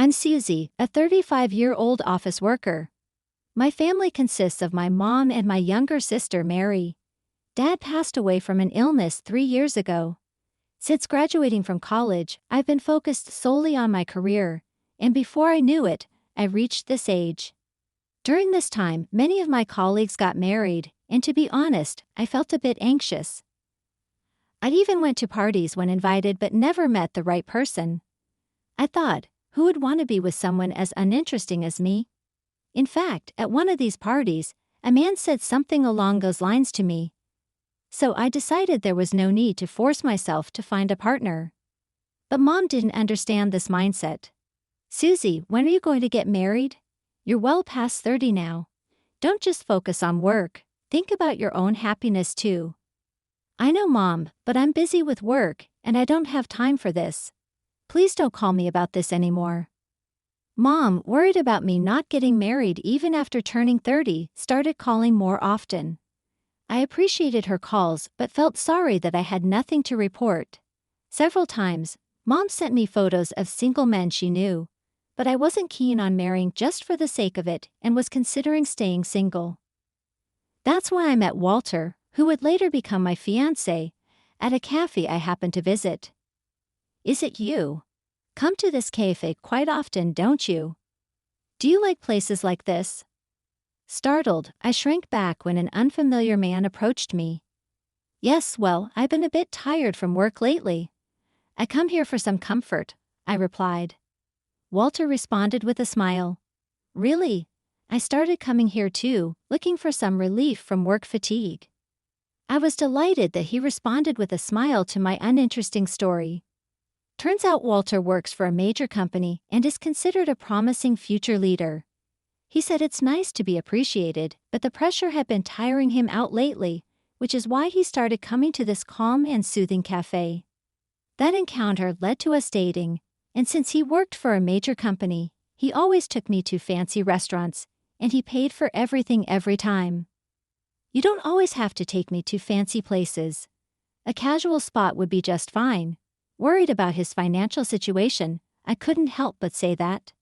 I'm Susie, a 35-year-old office worker. My family consists of my mom and my younger sister Mary. Dad passed away from an illness 3 years ago. Since graduating from college, I've been focused solely on my career, and before I knew it, I reached this age. During this time, many of my colleagues got married, and to be honest, I felt a bit anxious. I even went to parties when invited but never met the right person. I thought, who would want to be with someone as uninteresting as me? In fact, at one of these parties, a man said something along those lines to me. So I decided there was no need to force myself to find a partner. But Mom didn't understand this mindset. Susie, when are you going to get married? You're well past 30 now. Don't just focus on work, think about your own happiness too. I know, Mom, but I'm busy with work, and I don't have time for this. Please don't call me about this anymore. Mom, worried about me not getting married even after turning 30, started calling more often. I appreciated her calls but felt sorry that I had nothing to report. Several times, Mom sent me photos of single men she knew, but I wasn't keen on marrying just for the sake of it and was considering staying single. That's why I met Walter, who would later become my fiancé, at a cafe I happened to visit. Is it you? Come to this cafe quite often, don't you? Do you like places like this? Startled, I shrank back when an unfamiliar man approached me. Yes, well, I've been a bit tired from work lately. I come here for some comfort, I replied. Walter responded with a smile. Really? I started coming here too, looking for some relief from work fatigue. I was delighted that he responded with a smile to my uninteresting story. Turns out Walter works for a major company and is considered a promising future leader. He said it's nice to be appreciated, but the pressure had been tiring him out lately, which is why he started coming to this calm and soothing cafe. That encounter led to us dating, and since he worked for a major company, he always took me to fancy restaurants, and he paid for everything every time. You don't always have to take me to fancy places. A casual spot would be just fine. Worried about his financial situation, I couldn't help but say that.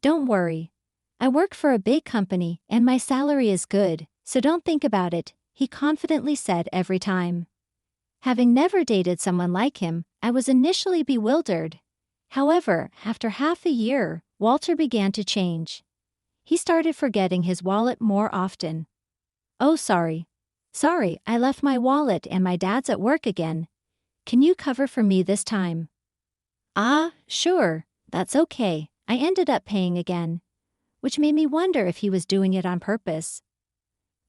Don't worry. I work for a big company and my salary is good, so don't think about it, he confidently said every time. Having never dated someone like him, I was initially bewildered. However, after half a year, Walter began to change. He started forgetting his wallet more often. Oh, sorry. Sorry, I left my wallet and my dad's at work again. Can you cover for me this time? Ah, sure, that's okay. I ended up paying again, which made me wonder if he was doing it on purpose.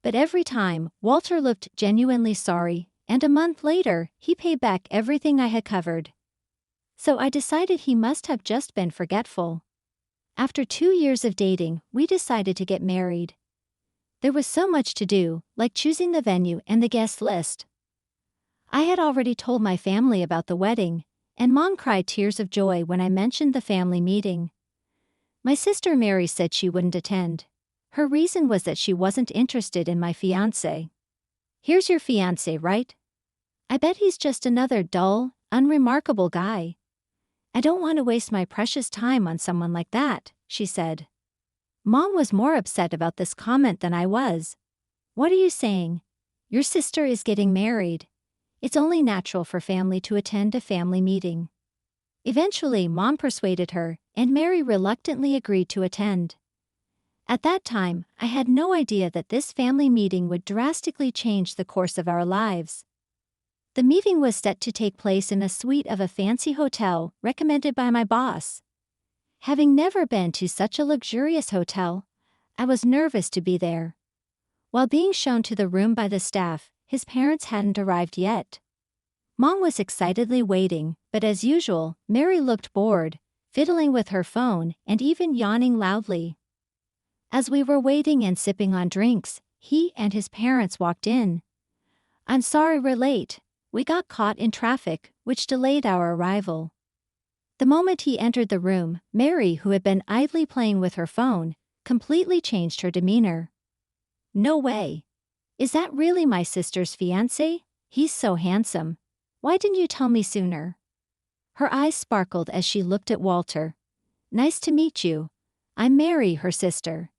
But every time, Walter looked genuinely sorry, and a month later, he paid back everything I had covered. So I decided he must have just been forgetful. After 2 years of dating, we decided to get married. There was so much to do, like choosing the venue and the guest list. I had already told my family about the wedding, and Mom cried tears of joy when I mentioned the family meeting. My sister Mary said she wouldn't attend. Her reason was that she wasn't interested in my fiancé. Here's your fiancé, right? I bet he's just another dull, unremarkable guy. I don't want to waste my precious time on someone like that, she said. Mom was more upset about this comment than I was. What are you saying? Your sister is getting married. It's only natural for family to attend a family meeting. Eventually, Mom persuaded her, and Mary reluctantly agreed to attend. At that time, I had no idea that this family meeting would drastically change the course of our lives. The meeting was set to take place in a suite of a fancy hotel recommended by my boss. Having never been to such a luxurious hotel, I was nervous to be there. While being shown to the room by the staff, his parents hadn't arrived yet. Mom was excitedly waiting, but as usual, Mary looked bored, fiddling with her phone and even yawning loudly. As we were waiting and sipping on drinks, he and his parents walked in. I'm sorry we're late. We got caught in traffic, which delayed our arrival. The moment he entered the room, Mary, who had been idly playing with her phone, completely changed her demeanor. No way. Is that really my sister's fiancé? He's so handsome. Why didn't you tell me sooner? Her eyes sparkled as she looked at Walter. Nice to meet you. I'm Mary, her sister.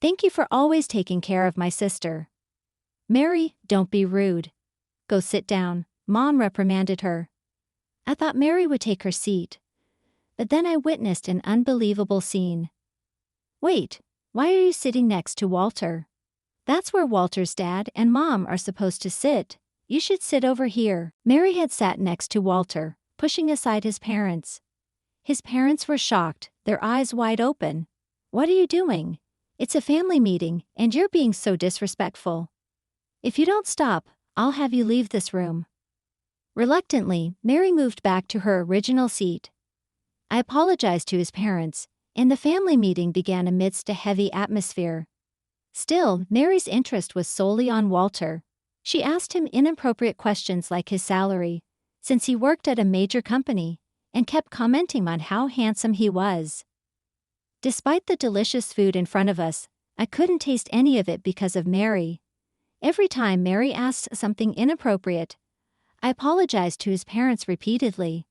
Thank you for always taking care of my sister. Mary, don't be rude. Go sit down, Mom reprimanded her. I thought Mary would take her seat. But then I witnessed an unbelievable scene. Wait, why are you sitting next to Walter? That's where Walter's dad and Mom are supposed to sit. You should sit over here. Mary had sat next to Walter, pushing aside his parents. His parents were shocked, their eyes wide open. What are you doing? It's a family meeting, and you're being so disrespectful. If you don't stop, I'll have you leave this room. Reluctantly, Mary moved back to her original seat. I apologized to his parents, and the family meeting began amidst a heavy atmosphere. Still, Mary's interest was solely on Walter. She asked him inappropriate questions like his salary, since he worked at a major company, and kept commenting on how handsome he was. Despite the delicious food in front of us, I couldn't taste any of it because of Mary. Every time Mary asked something inappropriate, I apologized to his parents repeatedly.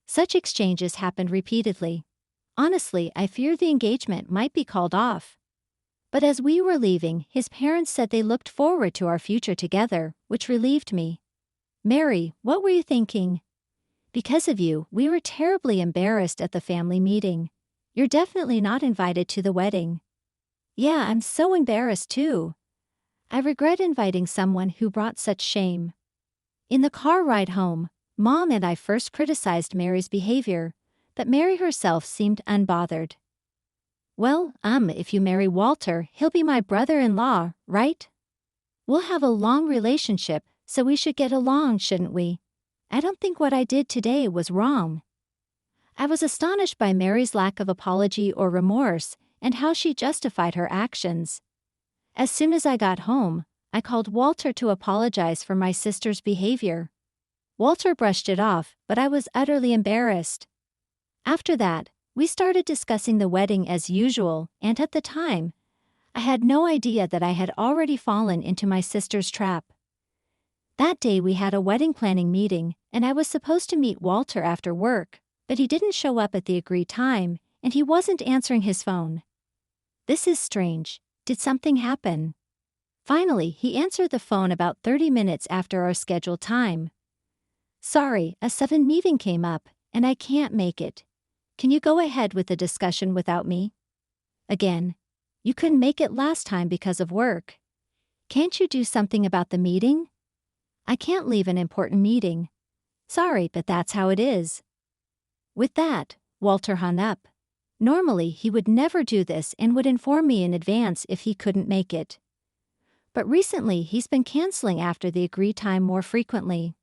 Such exchanges happened repeatedly. Honestly, I feared the engagement might be called off. But as we were leaving, his parents said they looked forward to our future together, which relieved me. Mary, what were you thinking? Because of you, we were terribly embarrassed at the family meeting. You're definitely not invited to the wedding. Yeah, I'm so embarrassed too. I regret inviting someone who brought such shame. In the car ride home, Mom and I first criticized Mary's behavior, but Mary herself seemed unbothered. Well, if you marry Walter, he'll be my brother-in-law, right? We'll have a long relationship, so we should get along, shouldn't we? I don't think what I did today was wrong. I was astonished by Mary's lack of apology or remorse and how she justified her actions. As soon as I got home, I called Walter to apologize for my sister's behavior. Walter brushed it off, but I was utterly embarrassed. After that, we started discussing the wedding as usual, and at the time, I had no idea that I had already fallen into my sister's trap. That day we had a wedding planning meeting, and I was supposed to meet Walter after work, but he didn't show up at the agreed time, and he wasn't answering his phone. This is strange. Did something happen? Finally, he answered the phone about 30 minutes after our scheduled time. Sorry, a sudden meeting came up, and I can't make it. Can you go ahead with the discussion without me? Again, you couldn't make it last time because of work. Can't you do something about the meeting? I can't leave an important meeting. Sorry, but that's how it is. With that, Walter hung up. Normally, he would never do this and would inform me in advance if he couldn't make it. But recently, he's been canceling after the agreed time more frequently.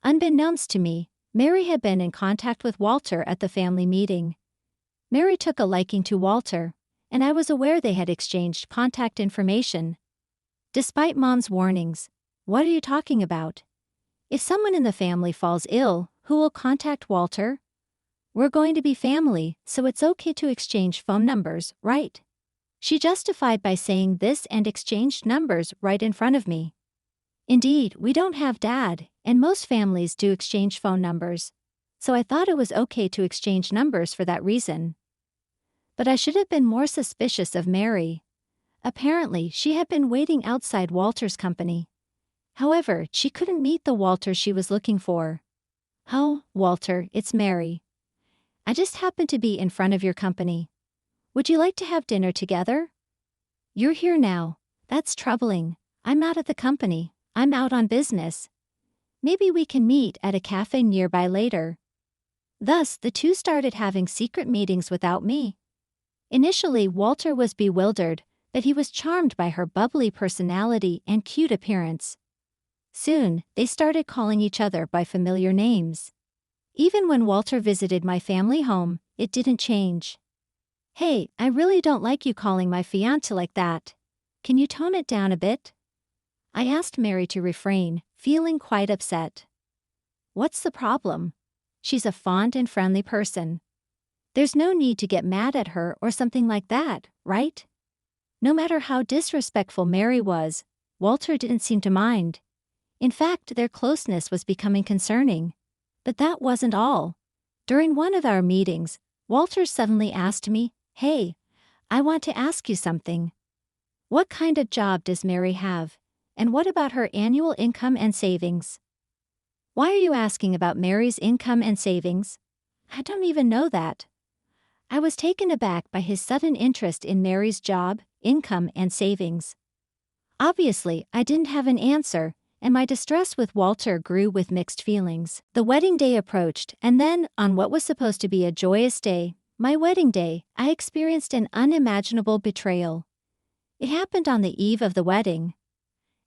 Unbeknownst to me, Mary had been in contact with Walter at the family meeting. Mary took a liking to Walter, and I was aware they had exchanged contact information. Despite Mom's warnings, what are you talking about? If someone in the family falls ill, who will contact Walter? We're going to be family, so it's okay to exchange phone numbers, right? She justified by saying this and exchanged numbers right in front of me. Indeed, we don't have Dad, and most families do exchange phone numbers, so I thought it was okay to exchange numbers for that reason. But I should have been more suspicious of Mary. Apparently, she had been waiting outside Walter's company. However, she couldn't meet the Walter she was looking for. Oh, Walter, it's Mary. I just happened to be in front of your company. Would you like to have dinner together? You're here now. That's troubling. I'm out at the company. I'm out on business. Maybe we can meet at a cafe nearby later. Thus, the two started having secret meetings without me. Initially, Walter was bewildered, but he was charmed by her bubbly personality and cute appearance. Soon, they started calling each other by familiar names. Even when Walter visited my family home, it didn't change. Hey, I really don't like you calling my fiancé like that. Can you tone it down a bit? I asked Mary to refrain, feeling quite upset. What's the problem? She's a fond and friendly person. There's no need to get mad at her or something like that, right? No matter how disrespectful Mary was, Walter didn't seem to mind. In fact, their closeness was becoming concerning. But that wasn't all. During one of our meetings, Walter suddenly asked me, "Hey, I want to ask you something. What kind of job does Mary have? And what about her annual income and savings?" "Why are you asking about Mary's income and savings? I don't even know that." I was taken aback by his sudden interest in Mary's job, income, and savings. Obviously, I didn't have an answer, and my distress with Walter grew with mixed feelings. The wedding day approached, and then, on what was supposed to be a joyous day, my wedding day, I experienced an unimaginable betrayal. It happened on the eve of the wedding.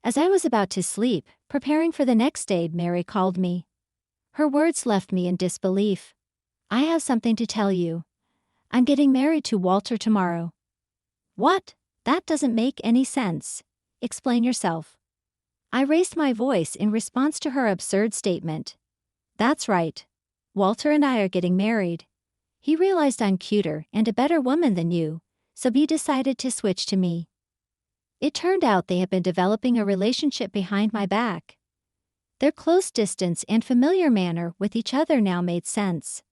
As I was about to sleep, preparing for the next day, Mary called me. Her words left me in disbelief. "I have something to tell you. I'm getting married to Walter tomorrow." "What? That doesn't make any sense. Explain yourself." I raised my voice in response to her absurd statement. "That's right. Walter and I are getting married. He realized I'm cuter and a better woman than you, so he decided to switch to me." It turned out they had been developing a relationship behind my back. Their close distance and familiar manner with each other now made sense.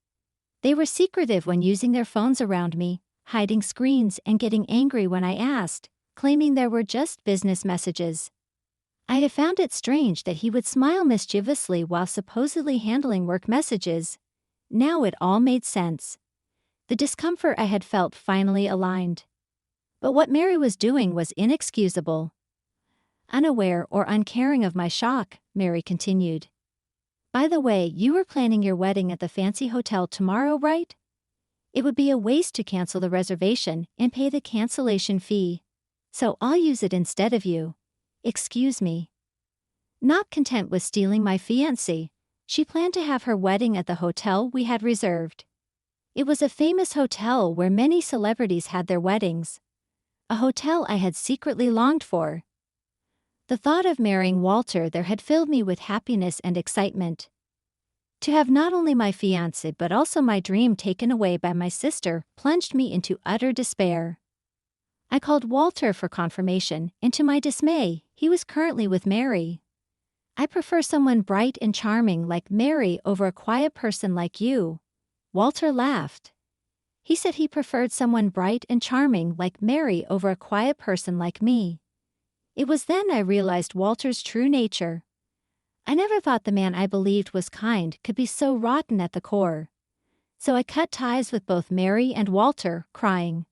They were secretive when using their phones around me, hiding screens and getting angry when I asked, claiming there were just business messages. I had found it strange that he would smile mischievously while supposedly handling work messages. Now it all made sense. The discomfort I had felt finally aligned. But what Mary was doing was inexcusable. Unaware or uncaring of my shock, Mary continued. "By the way, you were planning your wedding at the fancy hotel tomorrow, right? It would be a waste to cancel the reservation and pay the cancellation fee. So I'll use it instead of you. Excuse me." Not content with stealing my fiancé, she planned to have her wedding at the hotel we had reserved. It was a famous hotel where many celebrities had their weddings. A hotel I had secretly longed for. The thought of marrying Walter there had filled me with happiness and excitement. To have not only my fiancé but also my dream taken away by my sister plunged me into utter despair. I called Walter for confirmation, and to my dismay, he was currently with Mary. "I prefer someone bright and charming like Mary over a quiet person like you." Walter laughed. He said he preferred someone bright and charming like Mary over a quiet person like me. It was then I realized Walter's true nature. I never thought the man I believed was kind could be so rotten at the core. So I cut ties with both Mary and Walter, crying.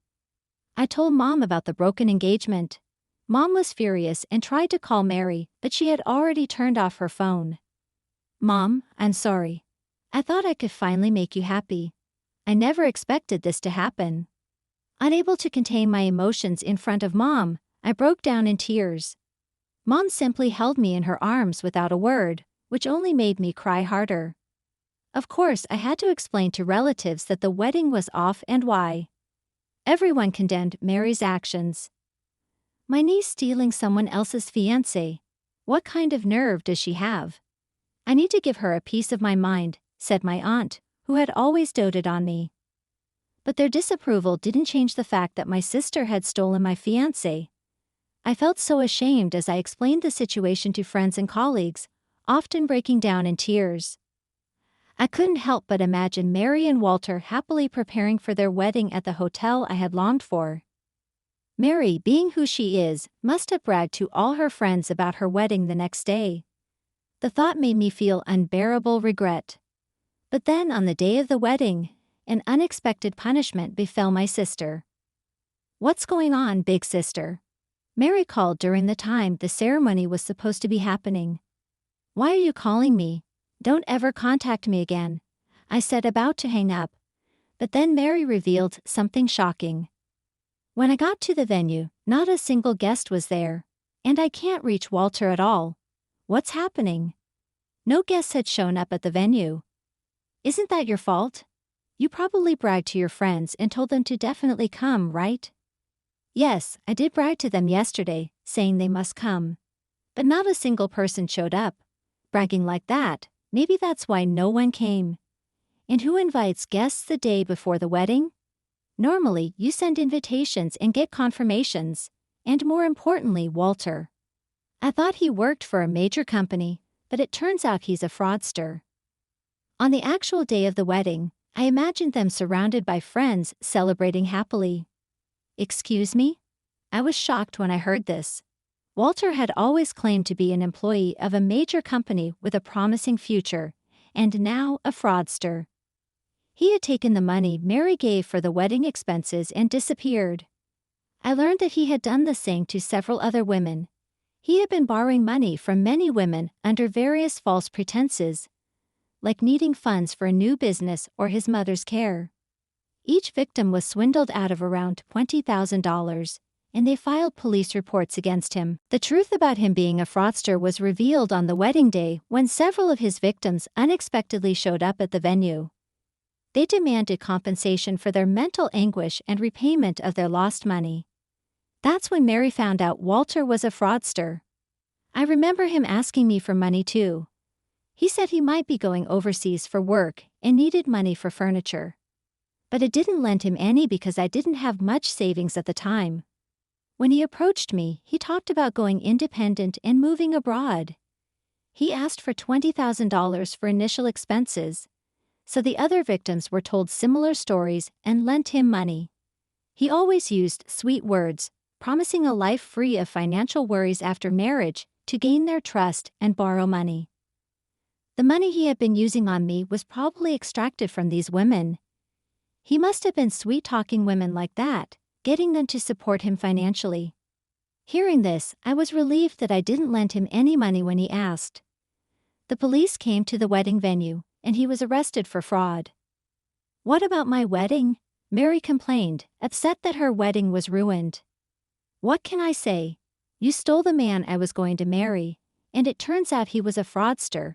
I told Mom about the broken engagement. Mom was furious and tried to call Mary, but she had already turned off her phone. "Mom, I'm sorry. I thought I could finally make you happy. I never expected this to happen." Unable to contain my emotions in front of Mom, I broke down in tears. Mom simply held me in her arms without a word, which only made me cry harder. Of course, I had to explain to relatives that the wedding was off and why. Everyone condemned Mary's actions. My niece stealing someone else's fiancé. What kind of nerve does she have? "I need to give her a piece of my mind," said my aunt, who had always doted on me. But their disapproval didn't change the fact that my sister had stolen my fiancé. I felt so ashamed as I explained the situation to friends and colleagues, often breaking down in tears. I couldn't help but imagine Mary and Walter happily preparing for their wedding at the hotel I had longed for. Mary, being who she is, must have bragged to all her friends about her wedding the next day. The thought made me feel unbearable regret. But then on the day of the wedding, an unexpected punishment befell my sister. "What's going on, big sister?" Mary called during the time the ceremony was supposed to be happening. "Why are you calling me? Don't ever contact me again," I said, about to hang up. But then Mary revealed something shocking. When I got to the venue, not a single guest was there. And I can't reach Walter at all. What's happening? No guests had shown up at the venue. "Isn't that your fault? You probably bragged to your friends and told them to definitely come, right?" "Yes, I did brag to them yesterday, saying they must come. But not a single person showed up. Bragging like that, maybe that's why no one came. And who invites guests the day before the wedding? Normally, you send invitations and get confirmations. And more importantly, Walter. I thought he worked for a major company, but it turns out he's a fraudster." On the actual day of the wedding, I imagined them surrounded by friends, celebrating happily. Excuse me? I was shocked when I heard this. Walter had always claimed to be an employee of a major company with a promising future, and now a fraudster. He had taken the money Mary gave for the wedding expenses and disappeared. I learned that he had done the same to several other women. He had been borrowing money from many women under various false pretenses, like needing funds for a new business or his mother's care. Each victim was swindled out of around $20,000, and they filed police reports against him. The truth about him being a fraudster was revealed on the wedding day when several of his victims unexpectedly showed up at the venue. They demanded compensation for their mental anguish and repayment of their lost money. That's when Mary found out Walter was a fraudster. I remember him asking me for money too. He said he might be going overseas for work and needed money for furniture. But I didn't lend him any because I didn't have much savings at the time. When he approached me, he talked about going independent and moving abroad. He asked for $20,000 for initial expenses, so the other victims were told similar stories and lent him money. He always used sweet words, promising a life free of financial worries after marriage to gain their trust and borrow money. The money he had been using on me was probably extracted from these women. He must have been sweet-talking women like that, getting them to support him financially. Hearing this, I was relieved that I didn't lend him any money when he asked. The police came to the wedding venue, and he was arrested for fraud. What about my wedding? Mary complained, upset that her wedding was ruined. What can I say? You stole the man I was going to marry, and it turns out he was a fraudster.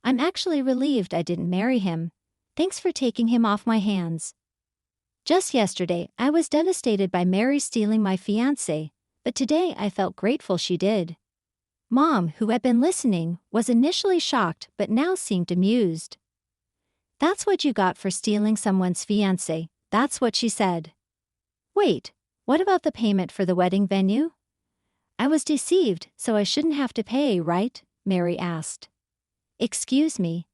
I'm actually relieved I didn't marry him. Thanks for taking him off my hands. Just yesterday, I was devastated by Mary stealing my fiancé, but today I felt grateful she did. Mom, who had been listening, was initially shocked but now seemed amused. That's what you got for stealing someone's fiancé, that's what she said. Wait, what about the payment for the wedding venue? I was deceived, so I shouldn't have to pay, right? Mary asked. Excuse me.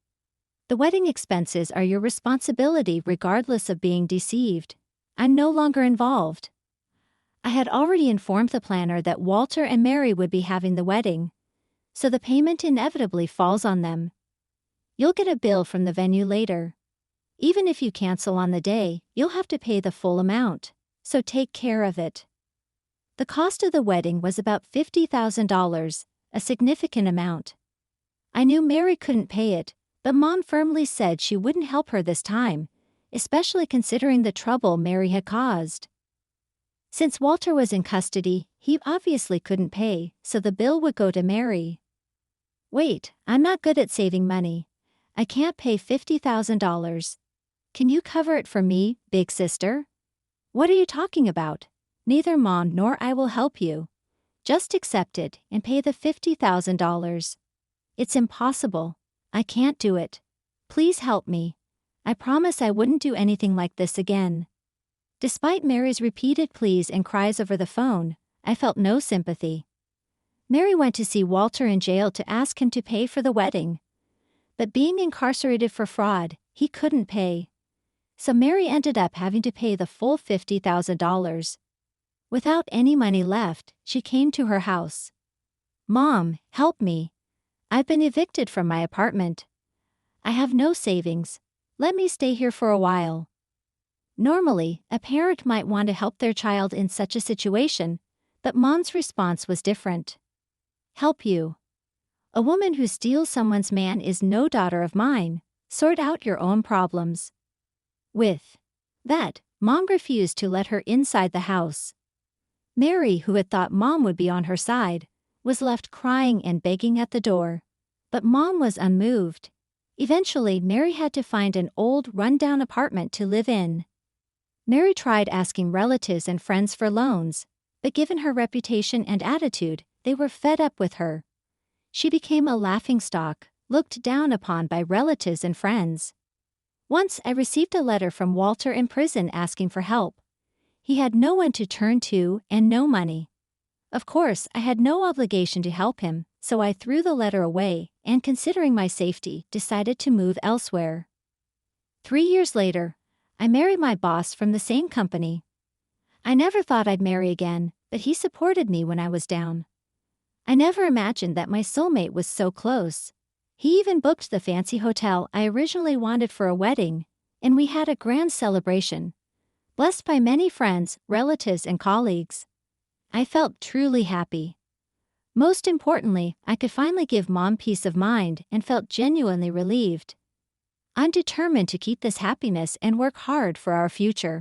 The wedding expenses are your responsibility regardless of being deceived. I'm no longer involved. I had already informed the planner that Walter and Mary would be having the wedding, so the payment inevitably falls on them. You'll get a bill from the venue later. Even if you cancel on the day, you'll have to pay the full amount, so take care of it. The cost of the wedding was about $50,000, a significant amount. I knew Mary couldn't pay it, but Mom firmly said she wouldn't help her this time, especially considering the trouble Mary had caused. Since Walter was in custody, he obviously couldn't pay, so the bill would go to Mary. Wait, I'm not good at saving money. I can't pay $50,000. Can you cover it for me, big sister? What are you talking about? Neither Mom nor I will help you. Just accept it and pay the $50,000. It's impossible. I can't do it. Please help me. I promise I wouldn't do anything like this again. Despite Mary's repeated pleas and cries over the phone, I felt no sympathy. Mary went to see Walter in jail to ask him to pay for the wedding. But being incarcerated for fraud, he couldn't pay. So Mary ended up having to pay the full $50,000. Without any money left, she came to her house. Mom, help me. I've been evicted from my apartment. I have no savings. Let me stay here for a while. Normally, a parent might want to help their child in such a situation, but Mom's response was different. Help you. A woman who steals someone's man is no daughter of mine. Sort out your own problems. With that, Mom refused to let her inside the house. Mary, who had thought Mom would be on her side, was left crying and begging at the door. But Mom was unmoved. Eventually, Mary had to find an old, run-down apartment to live in. Mary tried asking relatives and friends for loans, but given her reputation and attitude, they were fed up with her. She became a laughingstock, looked down upon by relatives and friends. Once I received a letter from Walter in prison asking for help. He had no one to turn to and no money. Of course, I had no obligation to help him, so I threw the letter away and, considering my safety, decided to move elsewhere. 3 years later, I married my boss from the same company. I never thought I'd marry again, but he supported me when I was down. I never imagined that my soulmate was so close. He even booked the fancy hotel I originally wanted for a wedding, and we had a grand celebration, blessed by many friends, relatives, and colleagues. I felt truly happy. Most importantly, I could finally give Mom peace of mind and felt genuinely relieved. I'm determined to keep this happiness and work hard for our future.